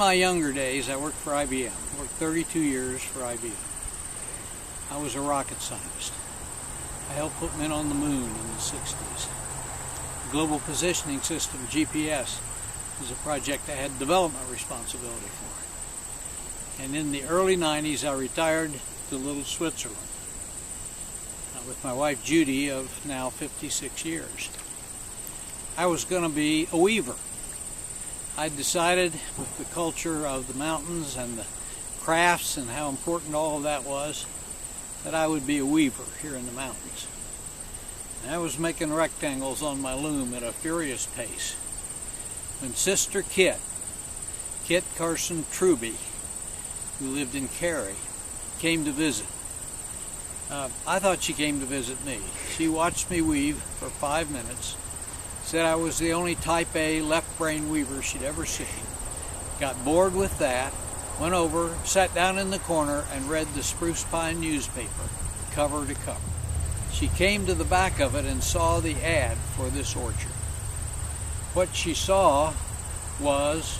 my younger days, I worked for IBM. I worked 32 years for IBM. I was a rocket scientist. I helped put men on the moon in the 60s. The Global Positioning System, GPS, was a project I had development responsibility for. And in the early 90s, I retired to little Switzerland with my wife Judy of now 56 years. I was going to be a weaver. I decided with the culture of the mountains and the crafts and how important all of that was, that I would be a weaver here in the mountains. And I was making rectangles on my loom at a furious pace when Sister Kit Carson Truby, who lived in Cary, came to visit. I thought she came to visit me. She watched me weave for 5 minutes, said I was the only type A left-brain weaver she'd ever seen, got bored with that, went over, sat down in the corner, and read the Spruce Pine newspaper, cover to cover. She came to the back of it and saw the ad for this orchard. What she saw was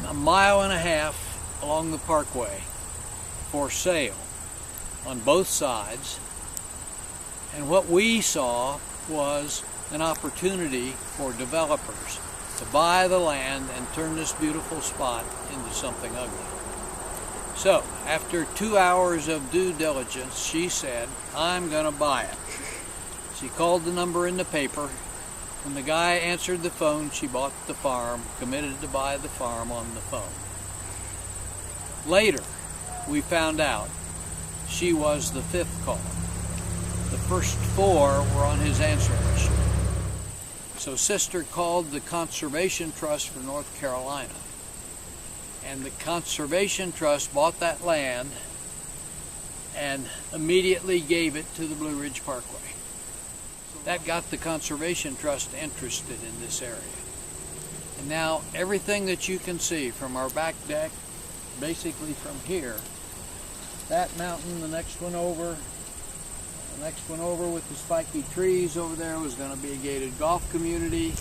a mile and a half along the parkway for sale on both sides, and what we saw was an opportunity for developers to buy the land and turn this beautiful spot into something ugly. So, after 2 hours of due diligence, she said, I'm going to buy it. She called the number in the paper. When the guy answered the phone, she bought the farm, committed to buy the farm on the phone. Later, we found out she was the 5th caller. The first 4 were on his answering machine. So Sister called the Conservation Trust for North Carolina, and the Conservation Trust bought that land and immediately gave it to the Blue Ridge Parkway. That got the Conservation Trust interested in this area. And now everything that you can see from our back deck, basically from here, that mountain, the next one over with the spiky trees over there was going to be a gated golf community.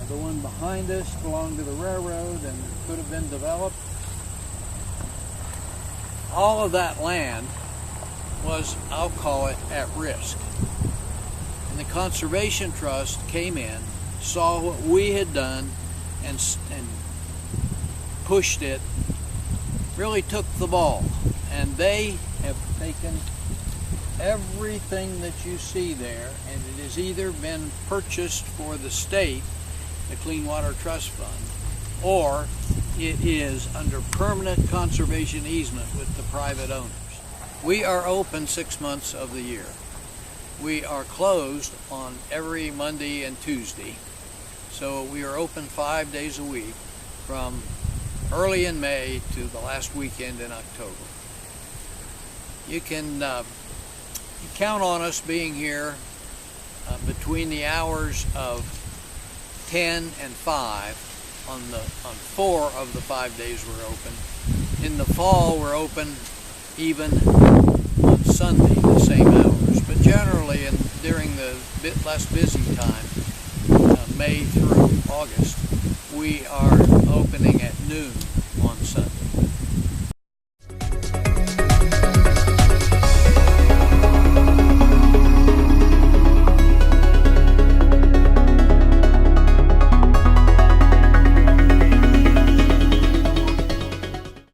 The one behind us belonged to the railroad and could have been developed. All of that land was, I'll call it, at risk. And the Conservation Trust came in, saw what we had done, and pushed it, really took the ball. And they have taken everything that you see there, and it has either been purchased for the state, the Clean Water Trust Fund, or it is under permanent conservation easement with the private owners. We are open 6 months of the year. We are closed on every Monday and Tuesday, so we are open 5 days a week from early in May to the last weekend in October. You can count on us being here between the hours of 10 and 5 on 4 of the 5 days we're open. In the fall, we're open even on Sunday, the same hours. But generally, during the less busy time, May through August, we are opening at noon on Sunday.